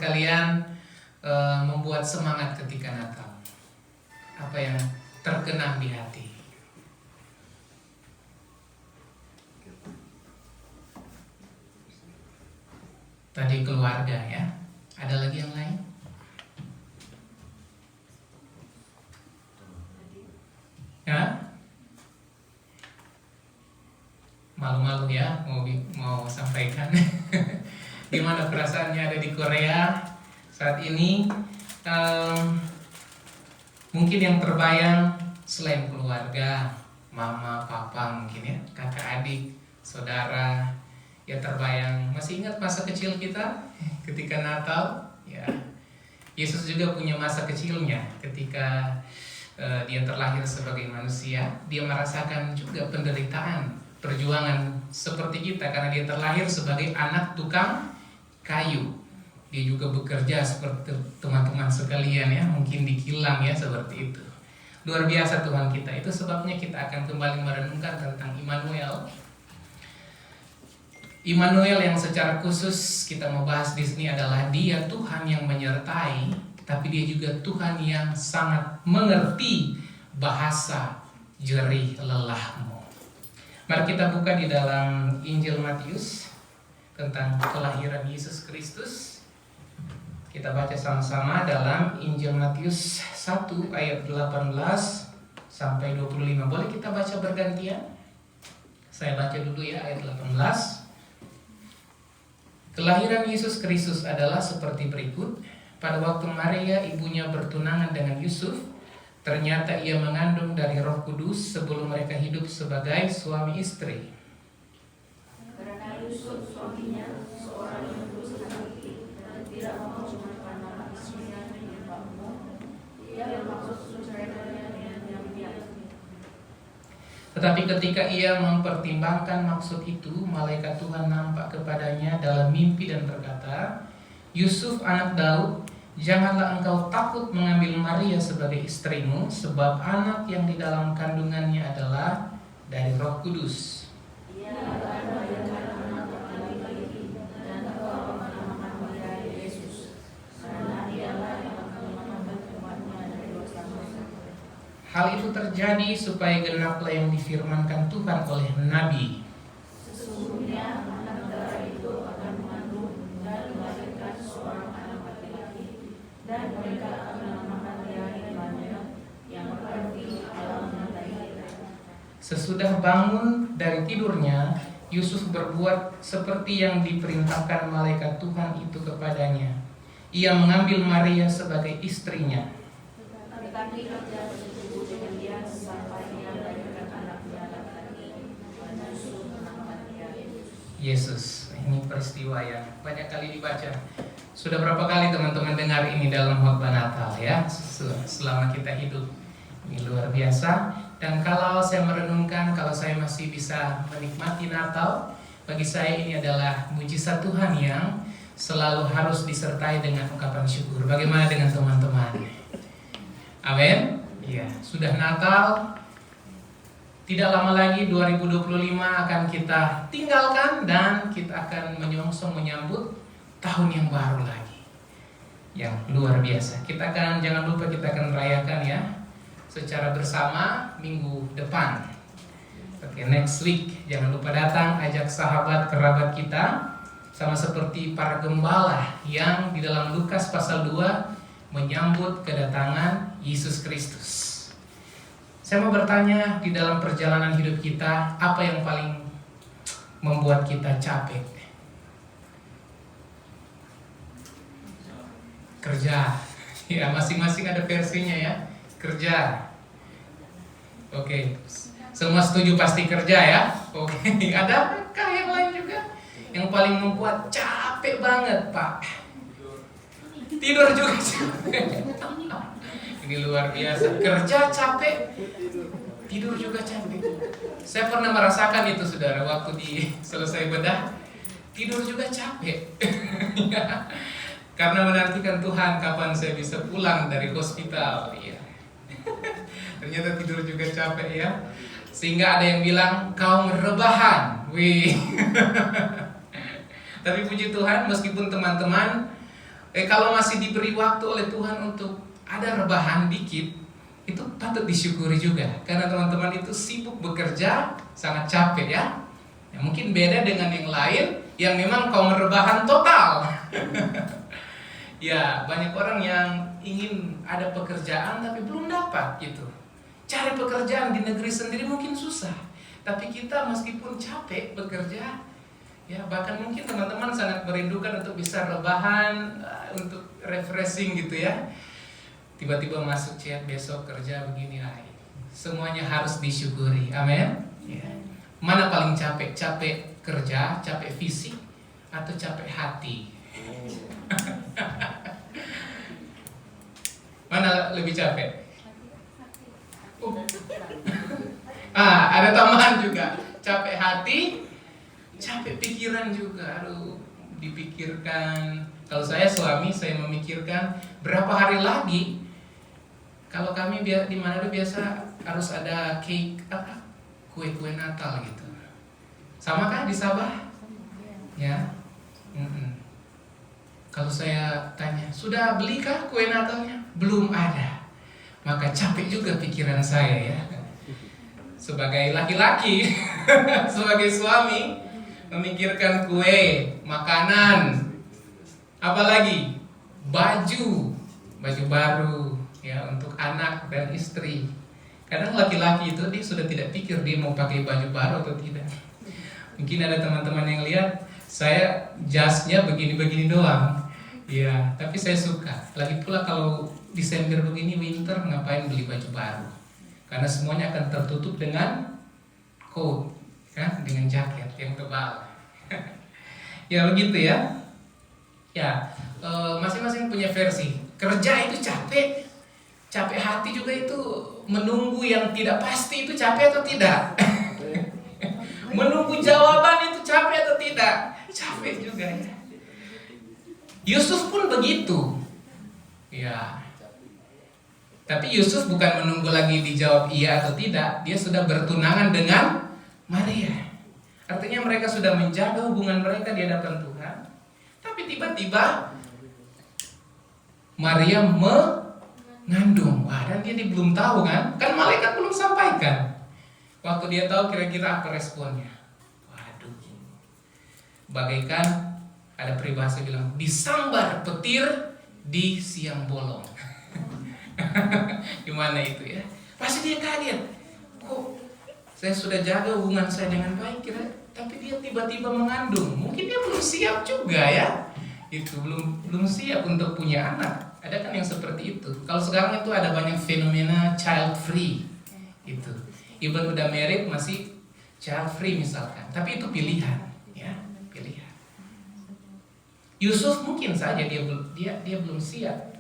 kalian membuat semangat ketika Natal? Apa yang terkenang di hati? Tadi keluarga ya. Ada lagi yang lain? Ya? Malu-malu ya mau sampaikan. Gimana perasaannya ada di Korea saat ini? Mungkin yang terbayang selain keluarga, mama, papa mungkin ya, kakak, adik, saudara, ya terbayang. Masih ingat masa kecil kita ketika Natal? Ya, Yesus juga punya masa kecilnya ketika dia terlahir sebagai manusia. Dia merasakan juga penderitaan, perjuangan seperti kita karena dia terlahir sebagai anak tukang kayu. Dia juga bekerja seperti teman-teman sekalian ya, mungkin di kilang ya, seperti itu. Luar biasa Tuhan kita. Itu sebabnya kita akan kembali merenungkan tentang Immanuel. Immanuel yang secara khusus kita mau bahas di sini adalah Dia Tuhan yang menyertai, tapi Dia juga Tuhan yang sangat mengerti bahasa jerih lelahmu. Mari kita buka di dalam Injil Matius tentang kelahiran Yesus Kristus. Kita baca sama-sama dalam Injil Matius 1 ayat 18 sampai 25. Boleh kita baca bergantian? Saya baca dulu ya ayat 18. Kelahiran Yesus Kristus adalah seperti berikut. Pada waktu Maria ibunya bertunangan dengan Yusuf, ternyata ia mengandung dari Roh Kudus sebelum mereka hidup sebagai suami istri. Karena Yusuf suaminya seorang yang berusaha hati dan tidak mau menerima istrinya menyembahmu, ia bermaksud menceraikannya dengan diam-diam. Tetapi ketika ia mempertimbangkan maksud itu, malaikat Tuhan nampak kepadanya dalam mimpi dan berkata, Yusuf anak Daud, janganlah engkau takut mengambil Maria sebagai istrimu, sebab anak yang di dalam kandungannya adalah dari Roh Kudus. Ia akan melahirkan anak laki-laki dan engkau menamakan dia Yesus, karena dialah yang akan menyelamatkan umatnya dari dosa-dosa. Hal itu terjadi supaya genaplah yang difirmankan Tuhan oleh Nabi. Sesungguhnya anak darah itu akan mengandung dan melahirkan seorang anak laki-laki, dan mereka akan menamakan dia Immanuel, yang berarti Allah menyertai kita. Sesudah bangun dari tidurnya, Yusuf berbuat seperti yang diperintahkan malaikat Tuhan itu kepadanya. Ia mengambil Maria sebagai istrinya. Tetapi ia bersetubuh dengan dia sampai ia melahirkan anaknya laki-laki, dan Yusuf menamakan dia Yesus. Ini peristiwa yang banyak kali dibaca. Sudah berapa kali teman-teman dengar ini dalam khotbah Natal ya, selama kita hidup. Ini luar biasa. Dan kalau saya merenungkan, kalau saya masih bisa menikmati Natal, bagi saya ini adalah mujizat Tuhan yang selalu harus disertai dengan ungkapan syukur. Bagaimana dengan teman-teman? Amin. Iya, sudah Natal. Tidak lama lagi 2025 akan kita tinggalkan dan kita akan menyongsong menyambut tahun yang baru lagi. Yang luar biasa. Jangan lupa kita akan merayakan ya secara bersama minggu depan. Oke, next week jangan lupa datang, ajak sahabat kerabat kita, sama seperti para gembala yang di dalam Lukas pasal 2 menyambut kedatangan Yesus Kristus. Saya mau bertanya, di dalam perjalanan hidup kita, apa yang paling membuat kita capek? Kerja. Ya, masing-masing ada versinya ya. Kerja. Oke. Semua setuju pasti kerja ya? Oke. Adakah yang lain juga? Yang paling membuat capek banget, Pak? Tidur juga capek. Ini luar biasa. Kerja capek, tidur juga capek. Saya pernah merasakan itu, saudara, waktu selesai bedah, tidur juga capek. Karena menantikan Tuhan kapan saya bisa pulang dari hospital. Ya. Ternyata tidur juga capek ya. Sehingga ada yang bilang kaum rebahan. Wih. Tapi puji Tuhan, meskipun teman-teman Kalau masih diberi waktu oleh Tuhan untuk ada rebahan dikit, itu patut disyukuri juga. Karena teman-teman itu sibuk bekerja, sangat capek ya. Mungkin beda dengan yang lain yang memang kaum rebahan total. Ya, banyak orang yang ingin ada pekerjaan tapi belum dapat gitu. Cari pekerjaan di negeri sendiri mungkin susah. Tapi kita meskipun capek bekerja, ya bahkan mungkin teman-teman sangat merindukan untuk bisa rebahan, untuk refreshing gitu ya. Tiba-tiba masuk chat besok kerja begini, semuanya harus disyukuri. Amin. Ya. Mana paling capek? Capek kerja, capek fisik, atau capek hati? Mana lebih capek? Ada tambahan juga, capek hati, capek pikiran juga. Aduh, dipikirkan. Kalau saya suami, saya memikirkan berapa hari lagi. Kalau kami di Manado biasa harus ada cake kue-kue Natal gitu. Sama kah di Sabah? Ya. Kalau saya tanya, sudah belikah kue Natalnya? Belum ada. Maka capek juga pikiran saya ya. Sebagai laki-laki, sebagai suami, memikirkan kue, makanan, apalagi baju baru ya untuk anak dan istri. Kadang laki-laki itu dia sudah tidak pikir dia mau pakai baju baru atau tidak. Mungkin ada teman-teman yang lihat saya jasnya begini-begini doang. Ya, tapi saya suka. Lagi pula kalau Desember begini winter ngapain beli baju baru? Karena semuanya akan tertutup dengan coat, kan? Dengan jaket yang tebal. Ya begitu ya. Ya, masing-masing punya versi. Kerja itu capek, capek hati juga itu menunggu yang tidak pasti itu capek atau tidak? Menunggu jawaban itu capek atau tidak? Capek juga ya. Yusuf pun begitu. Ya. Tapi Yusuf bukan menunggu lagi dijawab iya atau tidak, dia sudah bertunangan dengan Maria. Artinya mereka sudah menjaga hubungan mereka di hadapan Tuhan. Tapi tiba-tiba Maria mengandung. Dan dia belum tahu kan malaikat belum sampaikan. Waktu dia tahu kira-kira apa responnya. Waduh. Bagaikan ada peribahasa bilang disambar petir di siang bolong. Gimana itu ya? Pasti dia kaget. Kok saya sudah jaga hubungan saya dengan baik tapi dia tiba-tiba mengandung. Mungkin dia belum siap juga ya. Itu belum siap untuk punya anak. Ada kan yang seperti itu. Kalau sekarang itu ada banyak fenomena child free. Itu. Even udah married masih child free misalkan. Tapi itu pilihan, ya, pilihan. Yusuf mungkin saja dia belum siap.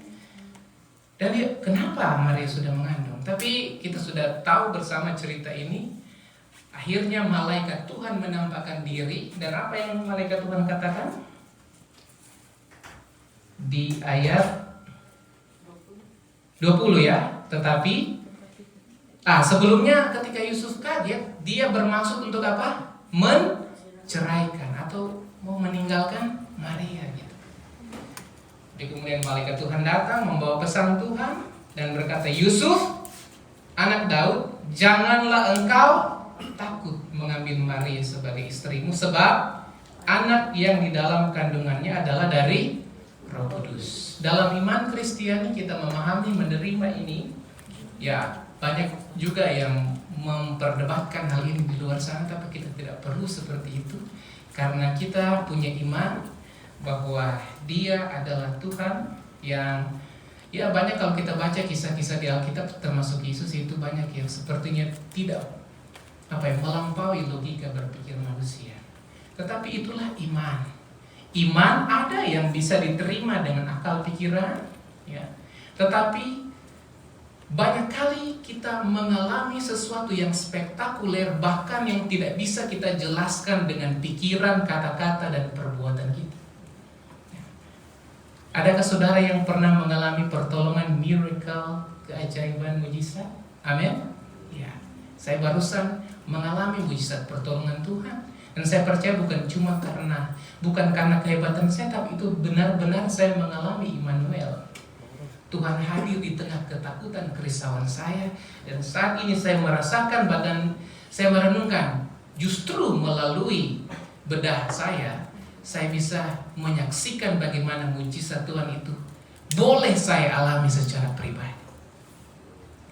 Dan kenapa Maria sudah mengandung? Tapi kita sudah tahu bersama cerita ini. Akhirnya malaikat Tuhan menampakkan diri. Dan apa yang malaikat Tuhan katakan? Di ayat 20 ya. Tetapi sebelumnya ketika Yusuf kaget, dia bermaksud untuk apa? Menceraikan atau mau meninggalkan Maria gitu. Jadi kemudian malaikat Tuhan datang membawa pesan Tuhan dan berkata, Yusuf, anak Daud, janganlah engkau takut mengambil Maria sebagai istrimu, sebab anak yang di dalam kandungannya adalah dari Roh Kudus. Dalam iman Kristiani kita memahami, menerima ini. Ya, banyak juga yang memperdebatkan hal ini di luar sana, tapi kita tidak perlu seperti itu. Karena kita punya iman bahwa Dia adalah Tuhan yang ya banyak kalau kita baca kisah-kisah di Alkitab termasuk Yesus itu banyak yang sepertinya tidak melampaui logika berpikir manusia. Tetapi itulah iman. Iman ada yang bisa diterima dengan akal pikiran, ya. Tetapi banyak kali kita mengalami sesuatu yang spektakuler, bahkan yang tidak bisa kita jelaskan dengan pikiran, kata-kata, dan perbuatan kita. Adakah saudara yang pernah mengalami pertolongan, miracle, keajaiban, mujizat? Amin? Ya, saya barusan mengalami mujizat pertolongan Tuhan. Dan saya percaya bukan karena kehebatan saya, tapi itu benar-benar saya mengalami Immanuel. Tuhan hadir di tengah ketakutan, kerisauan saya. Dan saat ini saya merasakan, bahkan saya merenungkan, justru melalui bedah saya bisa menyaksikan bagaimana mujizat Tuhan itu boleh saya alami secara pribadi.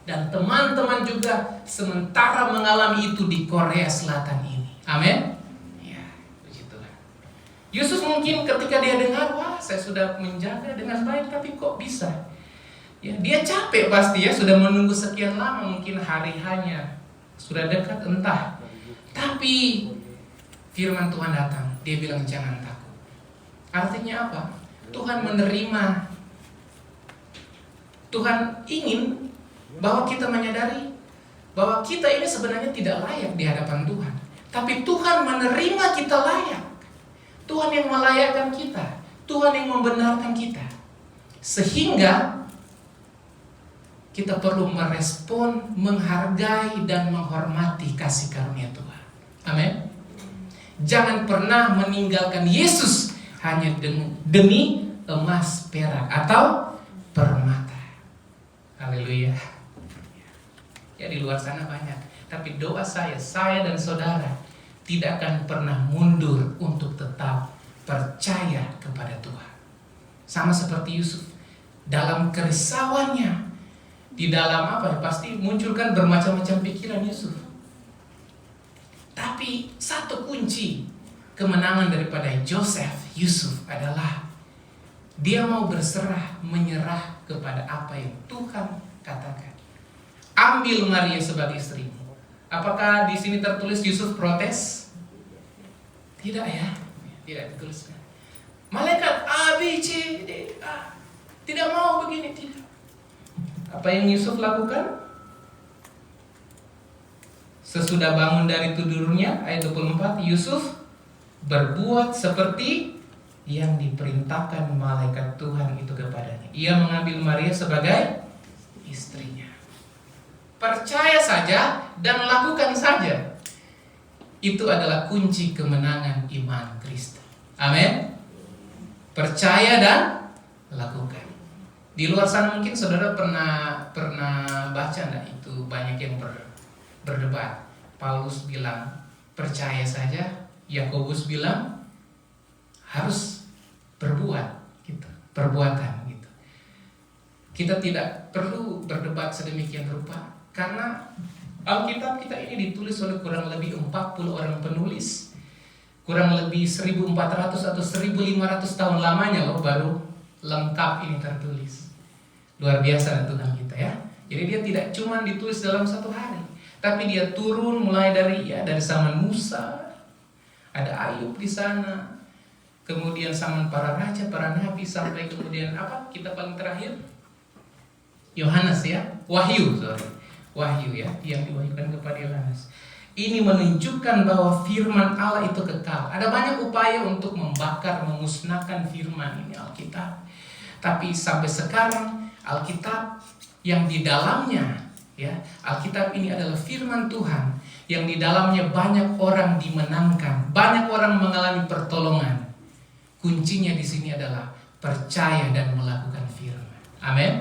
Dan teman-teman juga sementara mengalami itu di Korea Selatan ini. Amin. Ya, puji Tuhan. Yesus mungkin ketika dia dengar, wah saya sudah menjaga dengan baik, tapi kok bisa? Ya, dia capek pasti ya, sudah menunggu sekian lama, mungkin hari hanya sudah dekat entah. Tapi firman Tuhan datang, dia bilang jangan takut. Artinya apa? Tuhan menerima. Tuhan ingin bahwa kita menyadari bahwa kita ini sebenarnya tidak layak di hadapan Tuhan. Tapi Tuhan menerima kita layak. Tuhan yang melayakkan kita. Tuhan yang membenarkan kita. Sehingga kita perlu merespon, menghargai, dan menghormati kasih karunia Tuhan. Amin. Jangan pernah meninggalkan Yesus hanya demi emas, perak, atau permata. Haleluya. Ya, di luar sana banyak. Tapi doa saya dan saudara tidak akan pernah mundur untuk tetap percaya kepada Tuhan. Sama seperti Yusuf. Dalam kerisauannya, di dalam pasti munculkan bermacam-macam pikiran Yusuf. Tapi satu kunci kemenangan daripada Yusuf adalah dia mau berserah, menyerah kepada apa yang Tuhan katakan. Ambil Maria sebagai istrimu. Apakah di sini tertulis Yusuf protes? Tidak ya, tidak dituliskan. Malaikat A, B, C, D, A tidak mau begini, tidak. Apa yang Yusuf lakukan? Sesudah bangun dari tidurnya, ayat 24, Yusuf berbuat seperti yang diperintahkan malaikat Tuhan itu kepadanya. Ia mengambil Maria sebagai istrinya. Percaya saja dan lakukan saja. Itu adalah kunci kemenangan iman Kristen. Amin. Percaya dan lakukan. Di luar sana mungkin saudara pernah baca enggak, itu banyak yang berdebat. Paulus bilang percaya saja, Yakobus bilang harus berbuat gitu, perbuatan gitu. Kita tidak perlu berdebat sedemikian rupa karena Alkitab kita ini ditulis oleh kurang lebih 40 orang penulis. Kurang lebih 1400 atau 1500 tahun lamanya loh baru lengkap ini tertulis. Luar biasa Tuhan kita ya. Jadi dia tidak cuma ditulis dalam satu hari, tapi dia turun mulai dari zaman Musa, ada Ayub di sana, kemudian zaman para raja, para nabi, sampai kemudian kita paling terakhir? Yohanes ya, Wahyu ya, yang diwahyukan kepada Yohanes. Ini menunjukkan bahwa firman Allah itu kekal. Ada banyak upaya untuk membakar, memusnahkan firman ini Alkitab. Tapi sampai sekarang Alkitab yang di dalamnya Alkitab ini adalah firman Tuhan yang di dalamnya banyak orang dimenangkan, banyak orang mengalami pertolongan. Kuncinya di sini adalah percaya dan melakukan firman. Amin.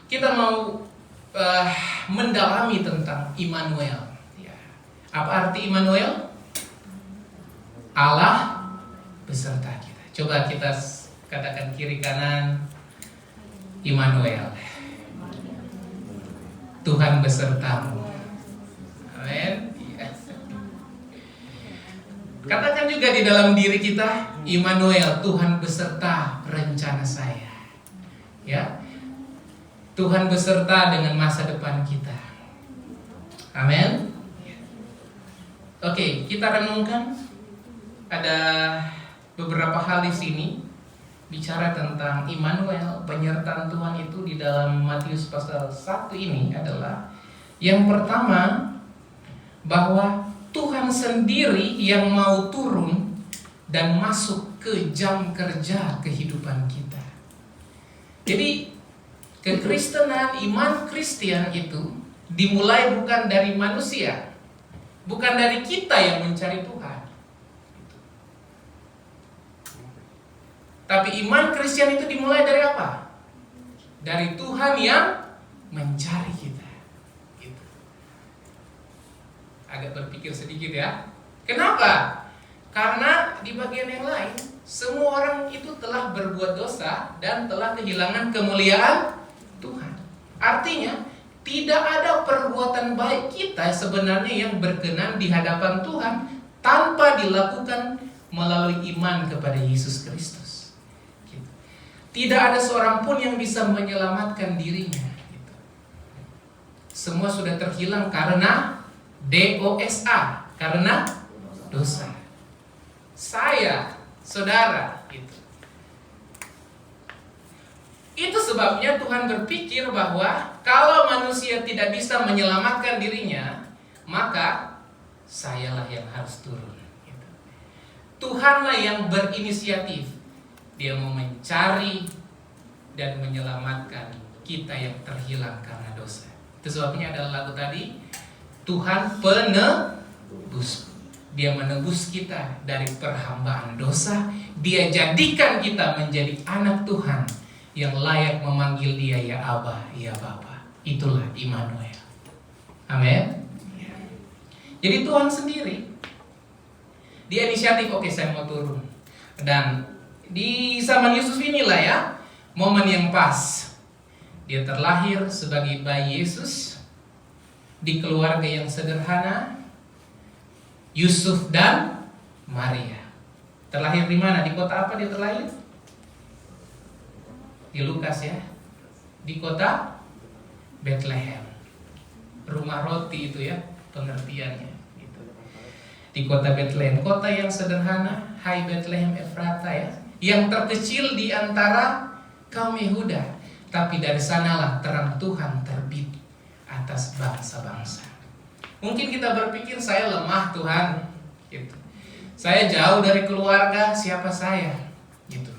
Kita mau mendalami tentang Immanuel. Apa arti Immanuel? Allah beserta kita. Coba kita katakan kiri kanan, Immanuel. Tuhan besertamu. Amin. Katakan juga di dalam diri kita, Immanuel, Tuhan beserta rencana saya. Ya. Tuhan beserta dengan masa depan kita. Amin. Oke, kita renungkan. Ada beberapa hal di sini bicara tentang Immanuel, penyertaan Tuhan itu di dalam Matius pasal 1 ini adalah yang pertama, bahwa Tuhan sendiri yang mau turun dan masuk ke jam kerja kehidupan kita. Jadi kekristenan, iman Kristen itu dimulai bukan dari manusia, bukan dari kita yang mencari Tuhan. Tapi iman Kristen itu dimulai dari apa? Dari Tuhan yang mencari kita. Gitu. Agak berpikir sedikit ya. Kenapa? Karena di bagian yang lain, semua orang itu telah berbuat dosa dan telah kehilangan kemuliaan Tuhan. Artinya, tidak ada perbuatan baik kita sebenarnya yang berkenan di hadapan Tuhan tanpa dilakukan melalui iman kepada Yesus Kristus. Gitu. Tidak ada seorang pun yang bisa menyelamatkan dirinya. Gitu. Semua sudah terhilang karena dosa, karena dosa. Saya, saudara, gitu. Itu sebabnya Tuhan berpikir bahwa kalau manusia tidak bisa menyelamatkan dirinya, maka sayalah yang harus turun. Gitu. Tuhanlah yang berinisiatif. Dia mau mencari dan menyelamatkan kita yang terhilang karena dosa. Itu sebabnya adalah lagu tadi, Tuhan penebus. Dia menebus kita dari perhambaan dosa. Dia jadikan kita menjadi anak Tuhan yang layak memanggil Dia ya Abba, ya Bapa. Itulah Immanuel. Amin. Jadi Tuhan sendiri, dia inisiatif, oke saya mau turun. Dan di zaman Yesus inilah ya, momen yang pas. Dia terlahir sebagai bayi Yesus di keluarga yang sederhana, Yusuf dan Maria. Terlahir di mana? Di kota apa dia terlahir? Di Lukas ya. Di kota Bethlehem. Rumah roti itu ya pengertiannya gitu. Di kota Bethlehem, kota yang sederhana, Hai Bethlehem Efrata ya, yang terkecil di antara kaum Yehuda. Tapi dari sanalah terang Tuhan terbit atas bangsa-bangsa. Mungkin kita berpikir saya lemah Tuhan, gitu. Saya jauh dari keluarga, siapa saya, gitu.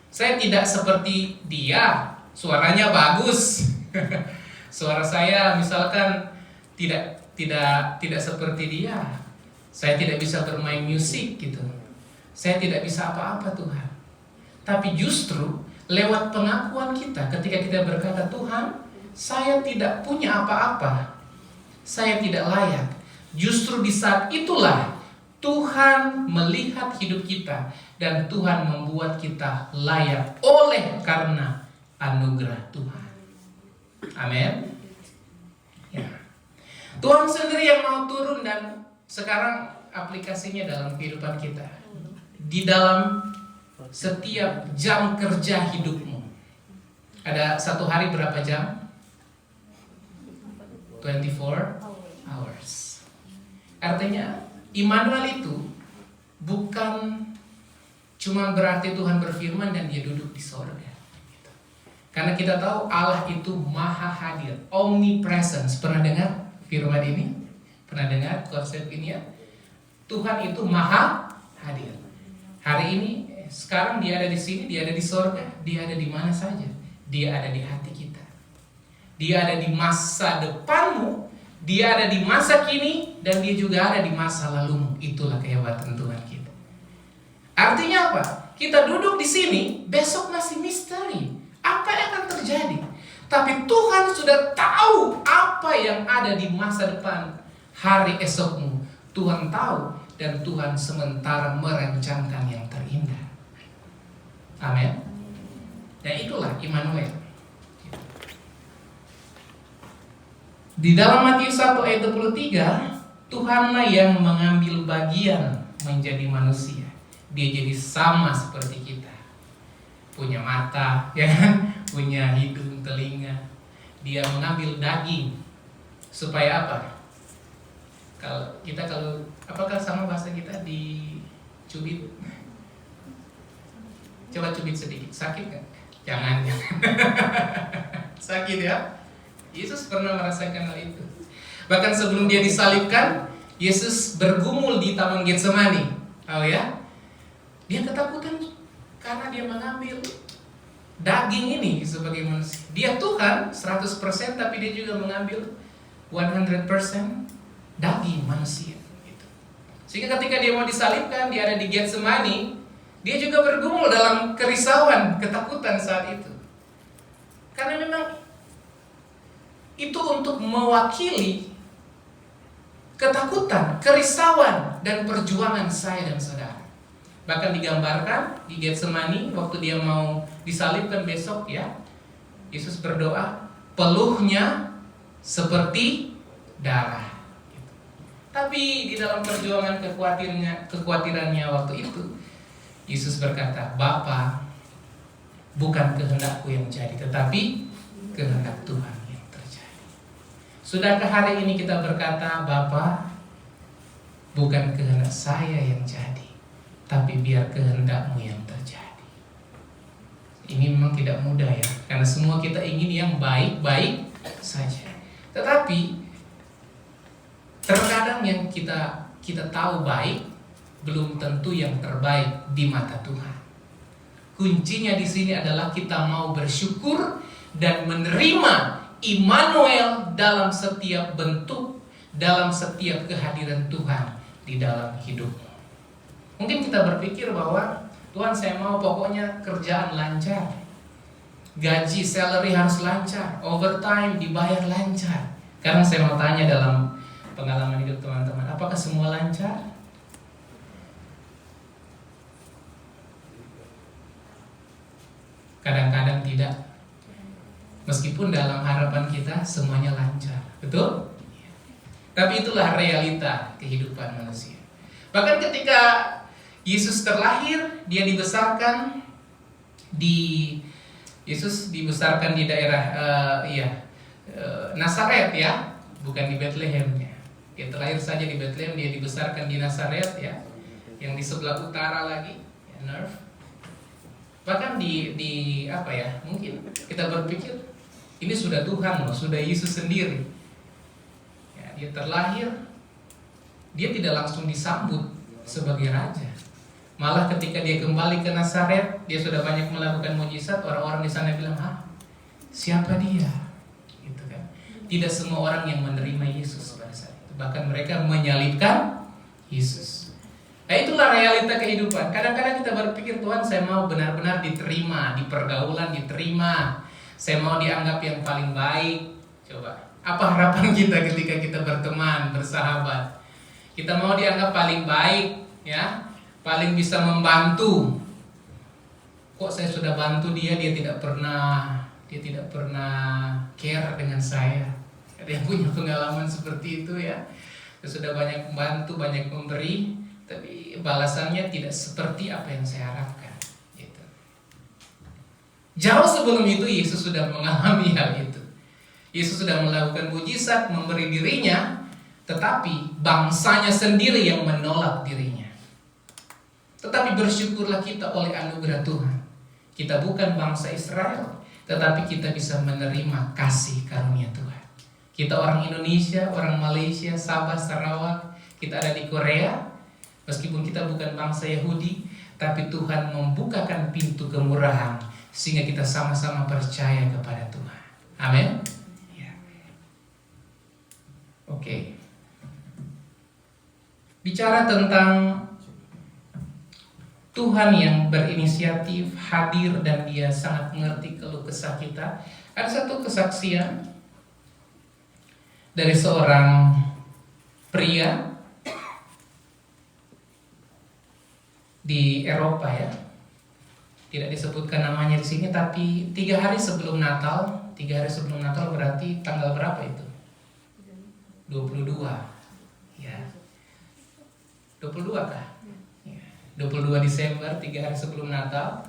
Saya tidak seperti dia, suaranya bagus. Suara saya misalkan tidak seperti dia. Saya tidak bisa bermain musik, gitu. Saya tidak bisa apa-apa Tuhan. Tapi justru lewat pengakuan kita, ketika kita berkata Tuhan, saya tidak punya apa-apa, saya tidak layak. Justru di saat itulah Tuhan melihat hidup kita dan Tuhan membuat kita layak oleh karena anugerah Tuhan. Amin. Ya. Tuhan sendiri yang mau turun dan sekarang aplikasinya dalam kehidupan kita. Di dalam setiap jam kerja hidupmu. Ada satu hari berapa jam? 24 hours. Artinya Immanuel itu bukan cuma berarti Tuhan berfirman dan dia duduk di sorga. Karena kita tahu Allah itu maha hadir, omnipresence. Pernah dengar firman ini? Pernah dengar konsep ini ya? Tuhan itu maha hadir. Hari ini, sekarang dia ada di sini, dia ada di sorga, dia ada di mana saja. Dia ada di hati kita. Dia ada di masa depanmu, dia ada di masa kini, dan dia juga ada di masa lalumu. Itulah kehebatan Tuhan kita. Artinya apa? Kita duduk di sini, besok masih misteri. Apa yang akan terjadi? Tapi Tuhan sudah tahu apa yang ada di masa depan, hari esokmu. Tuhan tahu, dan Tuhan sementara merencanakan yang terindah. Amin. Dan itulah Immanuel. Di dalam Matius 1 ayat 23, Tuhanlah yang mengambil bagian menjadi manusia. Dia jadi sama seperti kita. Punya mata, ya kan? Punya hidung, telinga. Dia mengambil daging. Supaya apa? Apakah sama bahasa kita dicubit? Coba cubit sedikit, sakit gak? Jangan. Sakit ya? Yesus pernah merasakan hal itu. Bahkan sebelum dia disalibkan, Yesus bergumul di Taman Getsemani. Tahu ya? Dia ketakutan karena dia mengambil daging ini sebagai manusia. Dia Tuhan 100%, tapi dia juga mengambil 100% daging manusia gitu. Sehingga ketika dia mau disalibkan, dia ada di Getsemani, dia juga bergumul dalam kerisauan, ketakutan saat itu. Karena memang itu untuk mewakili ketakutan, kerisauan, dan perjuangan saya dan saudara. Bahkan digambarkan di Getsemani waktu dia mau disalibkan besok ya, Yesus berdoa, peluhnya seperti darah. Tapi di dalam perjuangan kekhawatirannya waktu itu, Yesus berkata, Bapa, bukan kehendakku yang jadi, tetapi kehendak Tuhan yang terjadi. Sudahkah hari ini kita berkata, Bapa, bukan kehendak saya yang jadi, tapi biar kehendak-Mu yang terjadi. Ini memang tidak mudah ya, karena semua kita ingin yang baik-baik saja. Tetapi terkadang yang kita tahu baik belum tentu yang terbaik di mata Tuhan. Kuncinya di sini adalah kita mau bersyukur dan menerima Immanuel dalam setiap bentuk, dalam setiap kehadiran Tuhan di dalam hidupmu. Mungkin kita berpikir bahwa Tuhan, saya mau pokoknya kerjaan lancar, gaji, salary harus lancar, overtime dibayar lancar. Karena saya mau tanya dalam pengalaman hidup teman-teman, apakah semua lancar? Kadang-kadang tidak. Meskipun dalam harapan kita semuanya lancar, betul? Tapi itulah realita kehidupan manusia. Bahkan ketika Yesus terlahir, dia dibesarkan Yesus dibesarkan di daerah Nazaret ya, bukan di Bethlehem ya. Dia terlahir saja di Bethlehem, dia dibesarkan di Nazaret ya, yang di sebelah utara lagi, ya, Nerf. Bahkan mungkin kita berpikir ini sudah Tuhan loh, sudah Yesus sendiri. Ya, dia terlahir, dia tidak langsung disambut sebagai raja. Malah ketika dia kembali ke Nazaret, dia sudah banyak melakukan mujizat. Orang-orang di sana bilang, siapa dia? Gitu kan. Tidak semua orang yang menerima Yesus pada saat itu. Bahkan mereka menyalibkan Yesus. Nah, itulah realita kehidupan. Kadang-kadang kita berpikir, Tuhan, saya mau benar-benar diterima, di pergaulan diterima. Saya mau dianggap yang paling baik. Coba, apa harapan kita ketika kita berteman, bersahabat? Kita mau dianggap paling baik, ya, paling bisa membantu. Kok saya sudah bantu dia tidak pernah care dengan saya. Ada yang punya pengalaman seperti itu ya. Saya sudah banyak membantu, banyak memberi, tapi balasannya tidak seperti apa yang saya harapkan. Gitu. Jauh sebelum itu Yesus sudah mengalami hal itu. Yesus sudah melakukan mujizat, memberi dirinya, tetapi bangsanya sendiri yang menolak dirinya. Tetapi bersyukurlah kita oleh anugerah Tuhan. Kita bukan bangsa Israel, tetapi kita bisa menerima kasih karunia Tuhan. Kita orang Indonesia, orang Malaysia, Sabah, Sarawak, kita ada di Korea. Meskipun kita bukan bangsa Yahudi, tapi Tuhan membukakan pintu kemurahan sehingga kita sama-sama percaya kepada Tuhan. Amin. Ya. Oke. Bicara tentang Tuhan yang berinisiatif, hadir, dan dia sangat mengerti keluh kesah kita. Ada satu kesaksian dari seorang pria di Eropa ya. Tidak disebutkan namanya di sini, tapi 3 hari sebelum Natal berarti tanggal berapa itu? 22. Ya. 22 kah? 22 Desember, 3 hari sebelum Natal.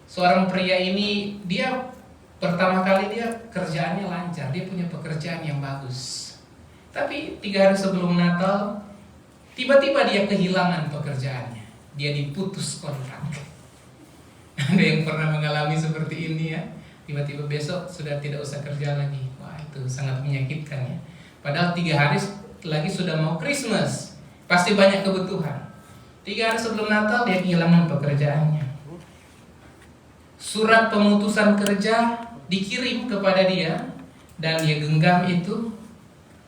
Seorang pria ini, dia pertama kali dia kerjaannya lancar, dia punya pekerjaan yang bagus. Tapi 3 hari sebelum Natal, tiba-tiba dia kehilangan pekerjaannya. Dia diputus kontrak. Ada yang pernah mengalami seperti ini ya? Tiba-tiba besok sudah tidak usah kerja lagi. Wah, itu sangat menyakitkan ya. Padahal 3 hari lagi sudah mau Christmas. Pasti banyak kebutuhan. 3 hari sebelum Natal dia kehilangan pekerjaannya. Surat pemutusan kerja dikirim kepada dia, dan dia genggam itu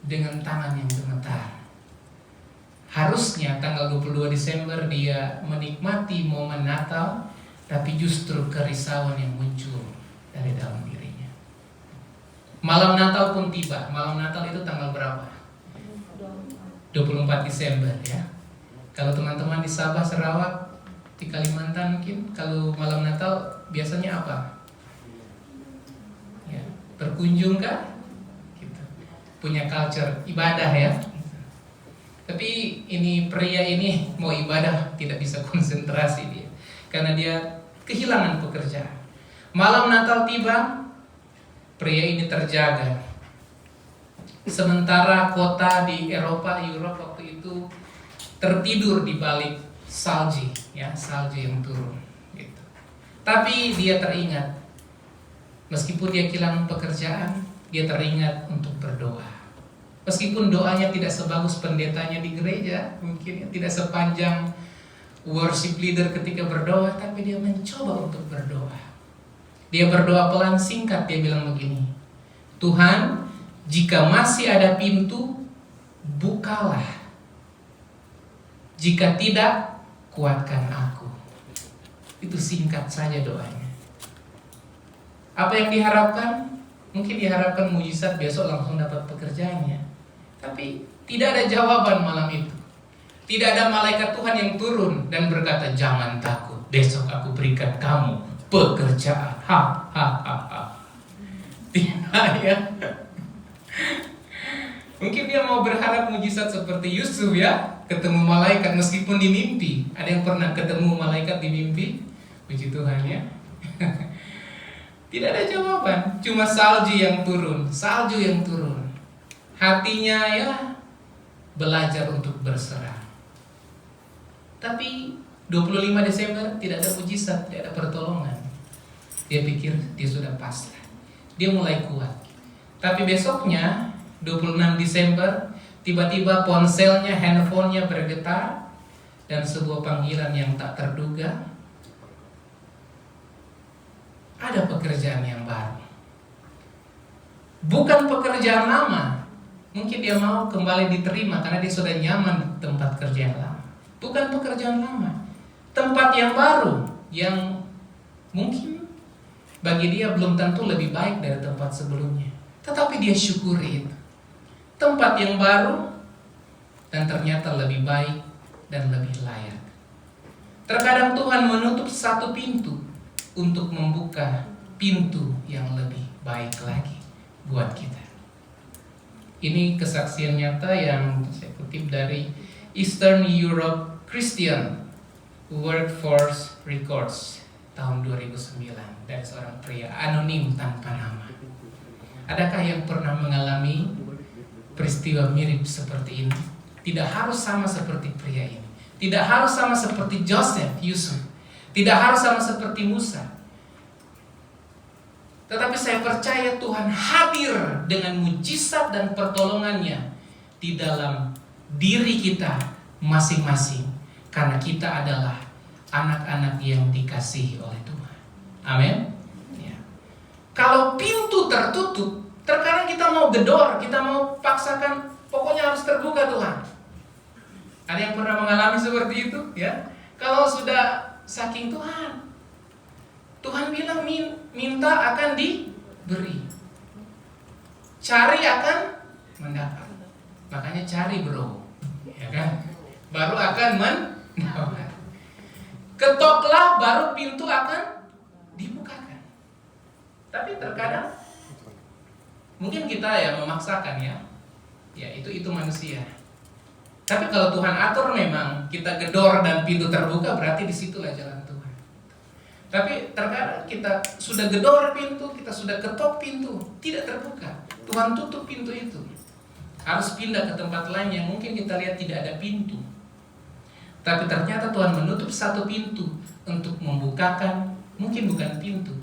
dengan tangan yang gemetar. Harusnya tanggal 22 Desember dia menikmati momen Natal, tapi justru kerisauan yang muncul dari dalam dirinya. Malam Natal pun tiba. Malam Natal itu tanggal berapa? 24 Desember ya. Kalau teman-teman di Sabah, Sarawak, di Kalimantan mungkin kalau malam Natal biasanya apa? Ya, berkunjung kah? Gitu. Punya culture ibadah ya. Tapi ini pria ini mau ibadah tidak bisa konsentrasi dia, karena dia kehilangan pekerjaan. Malam Natal tiba, pria ini terjaga. Sementara kota di Eropa waktu itu tertidur di balik salju, ya, salju yang turun. Gitu. Tapi dia teringat, meskipun dia kehilangan pekerjaan, dia teringat untuk berdoa. Meskipun doanya tidak sebagus pendetanya di gereja, mungkin tidak sepanjang worship leader ketika berdoa, tapi dia mencoba untuk berdoa. Dia berdoa pelan singkat, dia bilang begini, Tuhan, jika masih ada pintu, bukalah. Jika tidak, kuatkan aku. Itu singkat saja doanya. Apa yang diharapkan? Mungkin diharapkan mujizat besok langsung dapat pekerjaannya. Tapi tidak ada jawaban malam itu. Tidak ada malaikat Tuhan yang turun dan berkata, jangan takut, besok aku berikan kamu pekerjaan. Tidak ya. Mungkin dia mau berharap mujizat seperti Yusuf ya, ketemu malaikat meskipun di mimpi. Ada yang pernah ketemu malaikat di mimpi? Puji Tuhan ya. Tidak ada jawaban, cuma salju yang turun, salju yang turun. Hatinya ya belajar untuk berserah. Tapi 25 Desember tidak ada mujizat, tidak ada pertolongan. Dia pikir dia sudah pasrah. Dia mulai kuat. Tapi besoknya 26 Desember tiba-tiba ponselnya, handphonenya bergetar dan sebuah panggilan yang tak terduga. Ada pekerjaan yang baru. Bukan pekerjaan lama. Mungkin dia mau kembali diterima karena dia sudah nyaman tempat kerja yang lama. Bukan pekerjaan lama. Tempat yang baru yang mungkin bagi dia belum tentu lebih baik dari tempat sebelumnya. Tetapi dia syukuri itu. Tempat yang baru dan ternyata lebih baik dan lebih layak. Terkadang Tuhan menutup satu pintu untuk membuka pintu yang lebih baik lagi buat kita. Ini kesaksian nyata yang saya kutip dari Eastern Europe Christian Workforce Records tahun 2009 dari seorang pria anonim tanpa nama. Adakah yang pernah mengalami peristiwa mirip seperti ini? Tidak harus sama seperti pria ini. Tidak harus sama seperti Joseph, Yusuf. Tidak harus sama seperti Musa. Tetapi saya percaya Tuhan hadir dengan mujizat dan pertolongannya di dalam diri kita masing-masing. Karena kita adalah anak-anak yang dikasihi oleh Tuhan. Amin. Ya. Kalau pintu tertutup, terkadang kita mau gedor, kita mau paksakan, pokoknya harus terbuka Tuhan. Ada yang pernah mengalami seperti itu? Ya. Kalau sudah saking Tuhan bilang minta akan diberi, cari akan mendapat. Makanya cari bro, ya kan? Baru akan mendapat. Ketoklah baru pintu akan dibukakan. Tapi terkadang mungkin kita ya memaksakan ya itu manusia. Tapi kalau Tuhan atur memang kita gedor dan pintu terbuka, berarti disitulah jalan Tuhan. Tapi terkadang kita sudah gedor pintu, kita sudah ketok pintu, tidak terbuka. Tuhan tutup pintu itu. Harus pindah ke tempat lain yang mungkin kita lihat tidak ada pintu. Tapi ternyata Tuhan menutup satu pintu untuk membukakan, mungkin bukan pintu,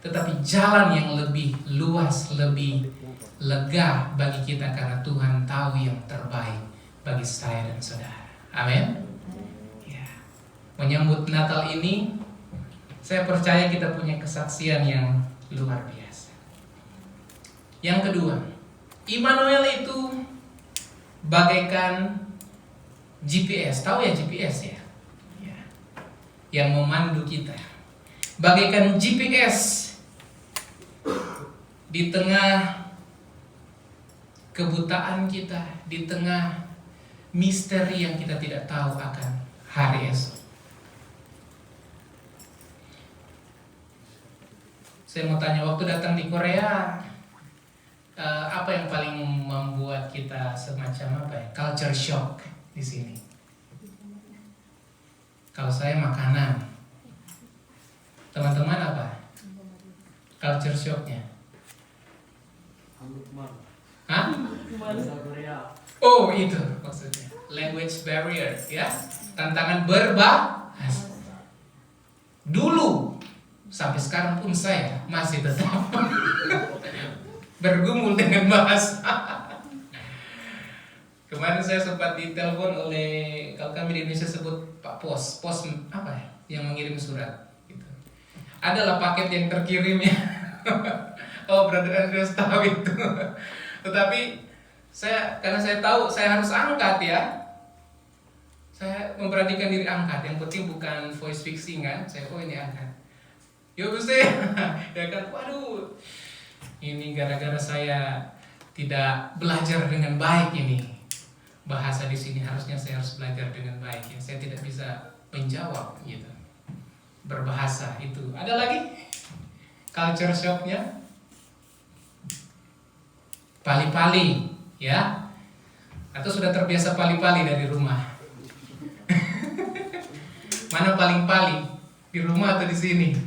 tetapi jalan yang lebih luas, lebih lega bagi kita karena Tuhan tahu yang terbaik bagi saya dan saudara. Amin. Ya. Menyambut Natal ini, saya percaya kita punya kesaksian yang luar biasa. Yang kedua, Immanuel itu bagaikan GPS. Tahu ya GPS ya? Ya. Yang memandu kita. Bagaikan GPS di tengah kebutaan kita, di tengah misteri yang kita tidak tahu akan hari esok. Saya mau tanya, waktu datang di Korea, apa yang paling membuat kita semacam apa ya? Culture shock di sini. Kalau saya makanan, teman-teman apa? Culture shocknya? Hah? Oh itu maksudnya. Language barrier, ya. Tantangan berbahasa. Dulu sampai sekarang pun saya masih tetap bergumul dengan bahasa. Kemarin saya sempat ditelepon oleh, kalau kami di Indonesia sebut Pak Pos apa ya, yang mengirim surat gitu. Adalah paket yang terkirim ya. Oh, Brother Andreas tahu itu. Tetapi karena saya tahu saya harus angkat ya. Saya memberanikan diri angkat. Yang penting bukan voice fixing kan. Saya ini angkat. Yo Gusti. Ya kan, waduh. Ini gara-gara saya tidak belajar dengan baik ini. Bahasa di sini harusnya saya harus belajar dengan baik ya. Saya tidak bisa menjawab gitu. Berbahasa itu. Ada lagi? Culture shock-nya? Pali-pali, ya? Atau sudah terbiasa pali-pali dari rumah? Mana paling pali? Di rumah atau di sini?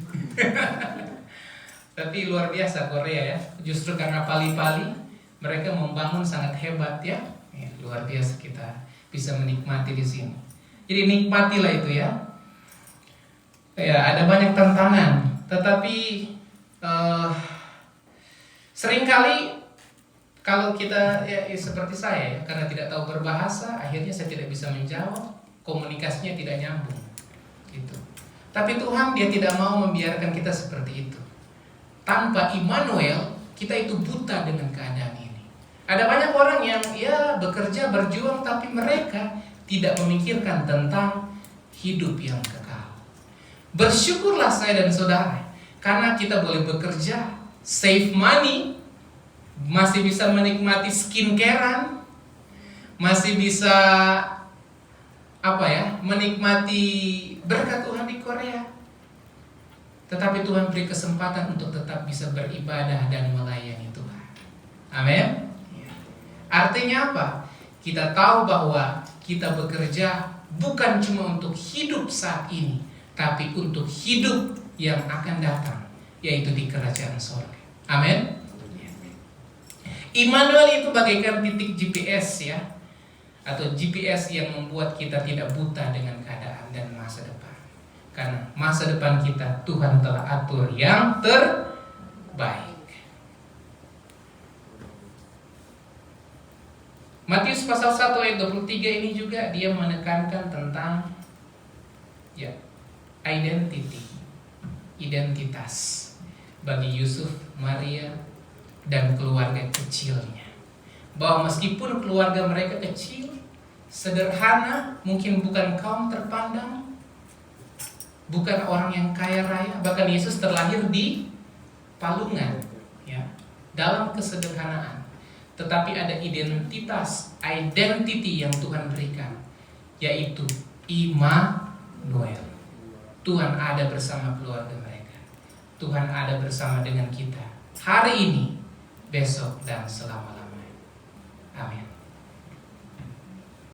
Tapi luar biasa Korea ya. Justru karena pali-pali, mereka membangun sangat hebat ya. Luar biasa kita bisa menikmati di sini. Jadi nikmatilah itu ya. Ya, ada banyak tantangan, tetapi seringkali kalau kita ya seperti saya ya, karena tidak tahu berbahasa, akhirnya saya tidak bisa menjawab, komunikasinya tidak nyambung, gitu. Tapi Tuhan dia tidak mau membiarkan kita seperti itu. Tanpa Immanuel, kita itu buta dengan keadaan ini. Ada banyak orang yang ya bekerja, berjuang, tapi mereka tidak memikirkan tentang hidup yang kekal. Bersyukurlah saya dan saudara, karena kita boleh bekerja, save money, masih bisa menikmati skincarean, masih bisa menikmati berkat Tuhan di Korea. Tetapi Tuhan beri kesempatan untuk tetap bisa beribadah dan melayani Tuhan. Amin. Artinya apa? Kita tahu bahwa kita bekerja bukan cuma untuk hidup saat ini, tapi untuk hidup yang akan datang, yaitu di kerajaan sorga. Amin. Immanuel itu bagaikan titik GPS ya, atau GPS yang membuat kita tidak buta dengan keadaan dan masa depan. Karena masa depan kita Tuhan telah atur yang terbaik. Matius pasal 1 ayat 23 ini juga dia menekankan tentang ya, identitas bagi Yusuf, Maria, dan keluarga kecilnya. Bahwa meskipun keluarga mereka kecil, sederhana, mungkin bukan kaum terpandang, bukan orang yang kaya raya, bahkan Yesus terlahir di palungan, ya, dalam kesederhanaan. Tetapi ada identity yang Tuhan berikan, yaitu Immanuel. Tuhan ada bersama keluarga mereka. Tuhan ada bersama dengan kita hari ini, besok, dan selama-lamanya.